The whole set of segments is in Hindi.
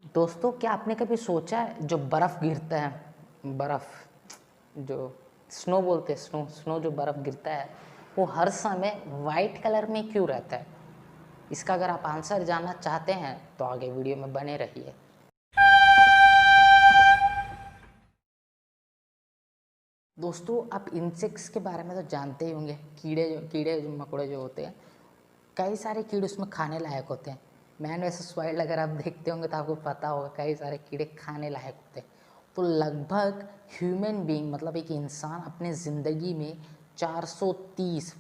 दोस्तों, क्या आपने कभी सोचा है जो बर्फ़ गिरता है, बर्फ़ जो स्नो बोलते हैं, स्नो स्नो जो बर्फ़ गिरता है वो हर समय वाइट कलर में क्यों रहता है? इसका अगर आप आंसर जानना चाहते हैं तो आगे वीडियो में बने रहिए। दोस्तों, आप इंसेक्ट्स के बारे में तो जानते ही होंगे। कीड़े जो मकोड़े जो होते हैं, कई सारे कीड़े उसमें खाने लायक होते हैं। मैन वर्सेस वाइल्ड अगर आप देखते होंगे तो आपको पता होगा कई सारे कीड़े खाने लायक होते हैं। तो लगभग ह्यूमन बीइंग मतलब एक इंसान अपने ज़िंदगी में 430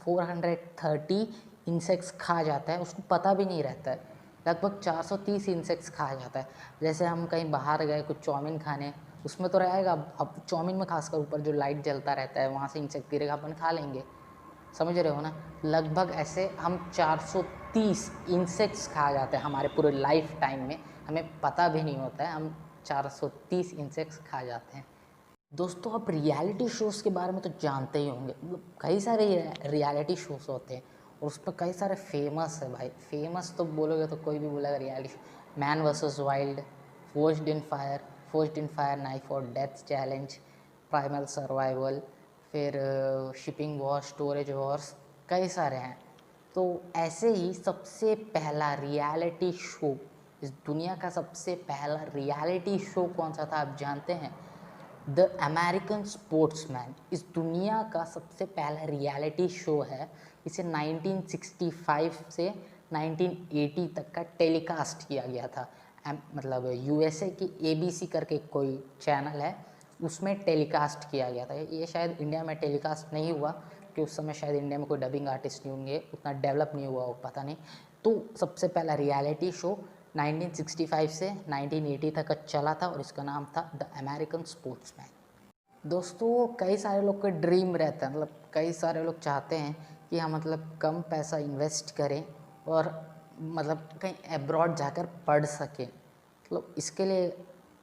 इंसेक्ट्स खा जाता है, उसको पता भी नहीं रहता है। लगभग 430 इंसेक्ट्स खाया जाता है। जैसे हम कहीं बाहर गए कुछ चाउमीन खाने, उसमें तो रहेगा, अब चाउमीन में खासकर ऊपर जो लाइट जलता रहता है वहाँ से इंसेक्ट गिरेगा, अपन खा लेंगे। समझ रहे हो ना? लगभग ऐसे हम 430 इंसेक्ट्स खा जाते हैं हमारे पूरे लाइफ टाइम में, हमें पता भी नहीं होता है हम 430 इंसेक्ट्स खा जाते हैं। दोस्तों, आप रियलिटी शोज़ के बारे में तो जानते ही होंगे। मतलब कई सारे रियलिटी शोज़ होते हैं और उसमें कई सारे फेमस है भाई। फेमस तो बोलोगे तो कोई भी बोलेगा reality show. Man versus wild, forced in fire, knife और डेथ चैलेंज, प्राइमल सर्वाइवल, फिर शिपिंग वॉर, स्टोरेज वॉर्स, कई सारे हैं। तो ऐसे ही सबसे पहला रियलिटी शो, इस दुनिया का सबसे पहला रियलिटी शो कौन सा था आप जानते हैं? द अमेरिकन स्पोर्ट्समैन इस दुनिया का सबसे पहला रियलिटी शो है। इसे 1965 से 1980 तक का टेलीकास्ट किया गया था। मतलब यूएसए की एबीसी करके कोई चैनल है, उसमें टेलीकास्ट किया गया था। ये शायद इंडिया में टेलीकास्ट नहीं हुआ कि उस समय शायद इंडिया में कोई डबिंग आर्टिस्ट नहीं होंगे, उतना डेवलप नहीं हुआ हो, पता नहीं। तो सबसे पहला रियलिटी शो 1965 से 1980 तक का चला था और इसका नाम था द अमेरिकन स्पोर्ट्समैन। दोस्तों, कई सारे लोग का ड्रीम रहता है, मतलब कई सारे लोग चाहते हैं कि हम मतलब कम पैसा इन्वेस्ट करें और मतलब कहीं अब्रॉड जाकर पढ़ सकें। मतलब इसके लिए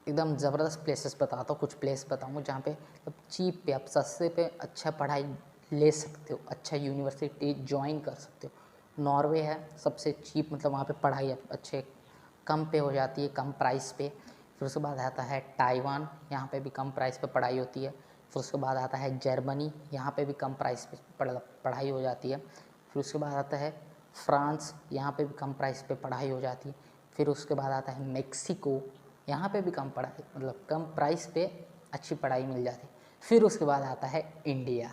एकदम ज़बरदस्त प्लेसेस बताता हूँ, कुछ प्लेस बताऊँगा जहाँ पे मतलब चीप पे आप सस्ते पे अच्छा पढ़ाई ले सकते हो, अच्छा यूनिवर्सिटी ज्वाइन कर सकते हो। नॉर्वे है सबसे चीप, मतलब वहाँ पे पढ़ाई अच्छे कम पे हो जाती है, कम प्राइस पे। फिर उसके बाद आता है ताइवान, यहाँ पे भी कम प्राइस पे पढ़ाई होती है। फिर उसके बाद आता है जर्मनी, यहाँ पे भी कम प्राइस पे पढ़ाई हो जाती है। फिर उसके बाद आता है फ्रांस, यहाँ पे भी कम प्राइस पे पढ़ाई हो जाती है। फिर उसके बाद आता है मेक्सिको, यहाँ पे भी कम पढ़ाई मतलब कम प्राइस पे अच्छी पढ़ाई मिल जाती है। फिर उसके बाद आता है इंडिया।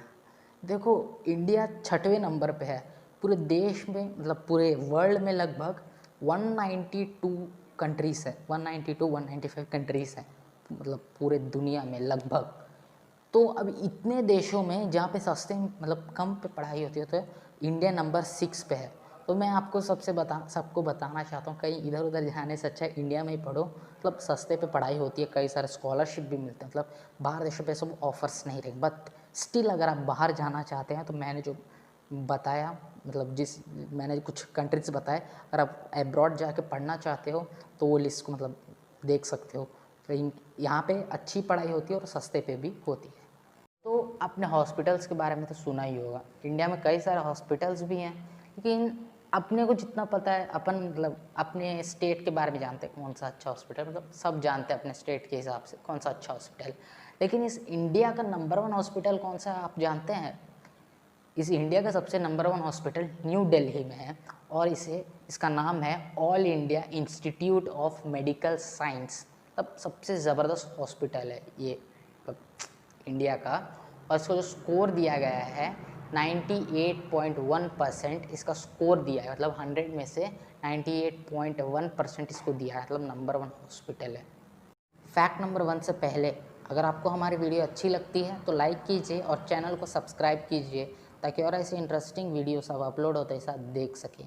देखो, इंडिया 6वें नंबर पे है पूरे देश में, मतलब पूरे वर्ल्ड में लगभग 192 कंट्रीज़ है, 192 195 कंट्रीज़ हैं, मतलब पूरे दुनिया में लगभग। तो अब इतने देशों में जहाँ पे सस्ते मतलब कम पे पढ़ाई होती है, तो इंडिया नंबर 6 पे है। तो मैं आपको सबको बताना चाहता हूँ, कहीं इधर उधर जाने से अच्छा इंडिया में ही पढ़ो। मतलब सस्ते पे पढ़ाई होती है, कई सारे स्कॉलरशिप भी मिलते हैं। मतलब बाहर देशों पे सब ऑफर्स नहीं रहे, बट स्टिल अगर आप बाहर जाना चाहते हैं तो मैंने जो बताया, मतलब मैंने कुछ कंट्रीज बताए, अगर आप अब्रॉड जाके पढ़ना चाहते हो तो वो लिस्ट को मतलब देख सकते हो। तो यहाँ पे अच्छी पढ़ाई होती है और सस्ते पे भी होती है। तो आपने हॉस्पिटल्स के बारे में तो सुना ही होगा। इंडिया में कई सारे हॉस्पिटल्स भी हैं, लेकिन अपने को जितना पता है अपन मतलब अपने स्टेट के बारे में जानते हैं कौन सा अच्छा हॉस्पिटल, मतलब सब जानते हैं अपने स्टेट के हिसाब से कौन सा अच्छा हॉस्पिटल। लेकिन इस इंडिया का नंबर 1 हॉस्पिटल कौन सा है आप जानते हैं? इस इंडिया का सबसे नंबर 1 हॉस्पिटल न्यू दिल्ली में है और इसका नाम है all India institute of medical science. मतलब सबसे ज़बरदस्त हॉस्पिटल है ये, मतलब इंडिया का। और इसको जो स्कोर दिया गया है 98.1% इसका स्कोर दिया है, मतलब 100 में से 98.1% इसको दिया है, मतलब नंबर 1 हॉस्पिटल है। फैक्ट नंबर 1 से पहले, अगर आपको हमारी वीडियो अच्छी लगती है तो लाइक कीजिए और चैनल को सब्सक्राइब कीजिए, ताकि और ऐसे इंटरेस्टिंग वीडियोस अब अपलोड होते ही साथ देख सकें।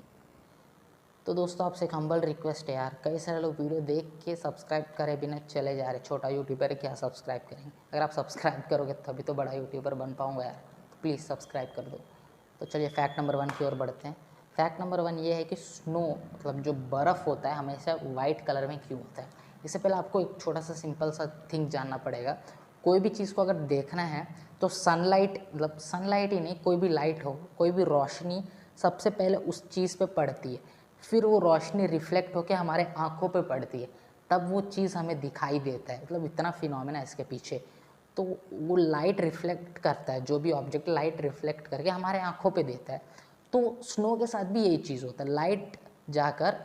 तो दोस्तों, आपसे एक हम्बल रिक्वेस्ट है यार, कई सारे लोग वीडियो देख के सब्सक्राइब करे बिना चले जा रहे। छोटा यूट्यूबर क्या सब्सक्राइब करेंगे? अगर आप सब्सक्राइब करोगे तभी तो बड़ा यूट्यूबर बन पाऊँगा यार, तो प्लीज़ सब्सक्राइब कर दो। तो चलिए फैक्ट नंबर 1 की ओर बढ़ते हैं। फैक्ट नंबर 1 ये है कि स्नो मतलब जो बर्फ़ होता है हमेशा वाइट कलर में क्यों होता है। इससे पहले आपको एक छोटा सा सिंपल सा थिंग जानना पड़ेगा। कोई भी चीज़ को अगर देखना है तो सनलाइट, मतलब सनलाइट ही नहीं, कोई भी लाइट हो, कोई भी रोशनी सबसे पहले उस चीज़ पे पड़ती है, फिर वो रोशनी रिफ्लेक्ट होकर हमारे आँखों पे पड़ती है, तब वो चीज़ हमें दिखाई देता है, मतलब इतना फिनोमेना है इसके पीछे। तो वो लाइट रिफ्लेक्ट करता है, जो भी ऑब्जेक्ट लाइट रिफ्लेक्ट करके हमारे आँखों पे देता है। तो स्नो के साथ भी यही चीज़ होता है, लाइट जाकर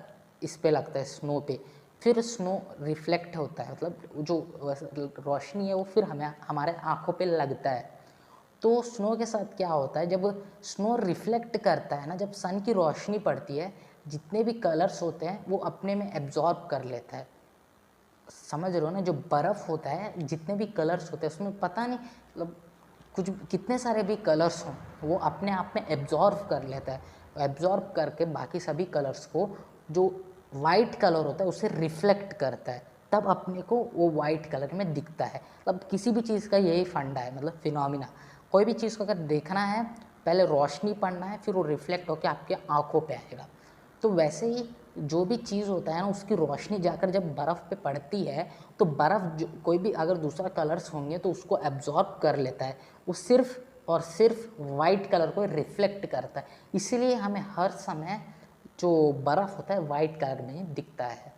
इस पे लगता है स्नो पे, फिर स्नो रिफ्लेक्ट होता है, मतलब जो रोशनी है वो फिर हमें हमारे आँखों पे लगता है। तो स्नो के साथ क्या होता है, जब स्नो रिफ्लेक्ट करता है ना, जब सन की रोशनी पड़ती है, जितने भी कलर्स होते हैं वो अपने में एब्जॉर्ब कर लेता है। समझ रहे हो ना, जो बर्फ़ होता है, जितने भी कलर्स होते हैं उसमें पता नहीं मतलब कुछ कितने सारे भी कलर्स हों, वो अपने आप में एब्जॉर्व कर लेता है। एब्जॉर्ब करके बाकी सभी कलर्स को, जो वाइट कलर होता है उसे रिफ्लेक्ट करता है, तब अपने को वो वाइट कलर में दिखता है। मतलब किसी भी चीज़ का यही फंडा है, मतलब फिनोमिना। कोई भी चीज़ को अगर देखना है, पहले रोशनी पड़ना है, फिर वो रिफ्लेक्ट होकर आपके आँखों पे आएगा। तो वैसे ही जो भी चीज़ होता है ना, उसकी रोशनी जाकर जब बर्फ़ पे पड़ती है, तो बर्फ़ जो कोई भी अगर दूसरा कलर्स होंगे तो उसको एब्जॉर्ब कर लेता है, वो सिर्फ़ और सिर्फ़ वाइट कलर को रिफ्लेक्ट करता है। इसीलिए हमें हर समय जो बर्फ़ होता है वाइट कलर में ही दिखता है।